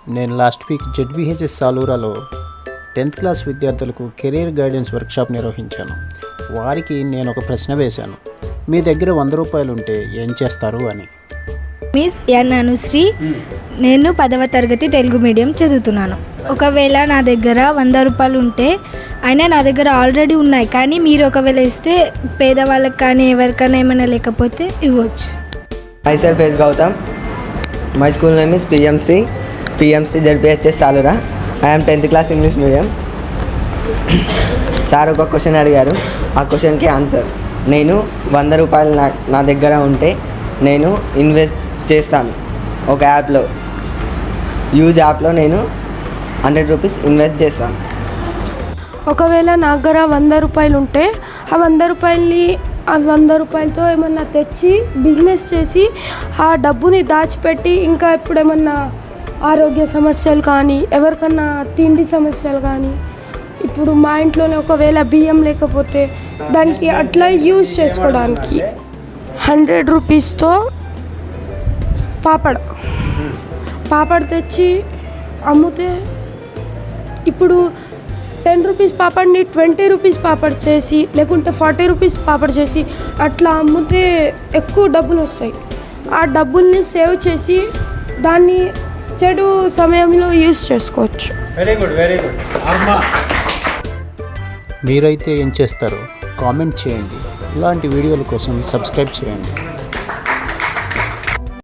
నేను last week జెడ్విహెచ్ఎస్ సాలూరాలో 10th class విద్యార్థులకు career guidance workshop నిర్వహించాను. వారికి నేను ఒక ప్రశ్న వేశాను, మీ దగ్గర 100 రూపాయలు ఉంటే ఏం చేస్తారు అని. మిస్ ఎన్ అనుశ్రీ, నేను 10వ తరగతి తెలుగు మీడియం చదువుతున్నాను. ఒకవేళ నా దగ్గర 100 రూపాయలు ఉంటే, అయినా నా దగ్గర ఆల్రెడీ ఉన్నాయి, కానీ మీరు ఒకవేళ ఇస్తే పేదవాళ్ళకి కానీ ఎవరికైనా ఏమైనా లేకపోతే ఇవ్వచ్చు. Myself is Gautam. My school name is PM Sri ZPHS Salura. I am 10th class English medium. Sir ఒక క్వశ్చన్ అడిగారు, ఆ క్వశ్చన్కి ఆన్సర్. నేను 100 రూపాయలు నా దగ్గర ఉంటే నేను ఇన్వెస్ట్ చేస్తాను ఒక యాప్లో, యాప్లో నేను 100 రూపీస్ ఇన్వెస్ట్ చేస్తాను. ఒకవేళ నా దగ్గర 100 రూపాయలు ఉంటే ఆ 100 రూపాయలతో ఏమన్నా తెచ్చి బిజినెస్ చేసి ఆ డబ్బుని దాచిపెట్టి, ఇంకా ఇప్పుడు ఏమన్నా ఆరోగ్య సమస్యలు కానీ ఎవరికన్నా తిండి సమస్యలు కానీ, ఇప్పుడు మా ఇంట్లోనే ఒకవేళ బియ్యం లేకపోతే దానికి అట్లా యూజ్ చేసుకోవడానికి 100 రూపీస్తో పాపడ్ తెచ్చి అమ్మితే, ఇప్పుడు 10 రూపీస్ పాపడ్ని 20 రూపీస్ పాపడ్ చేసి, లేకుంటే 40 రూపీస్ పాపడ్ చేసి అట్లా అమ్మితే ఎక్కువ డబ్బులు వస్తాయి. ఆ డబ్బుల్ని సేవ్ చేసి దాన్ని చెడు సమయంలో యూజ్ చేసుకోవచ్చు. Very good. మీరైతే ఏం చేస్తారో కామెంట్ చేయండి. ఇలాంటి వీడియోల కోసం సబ్స్క్రైబ్ చేయండి.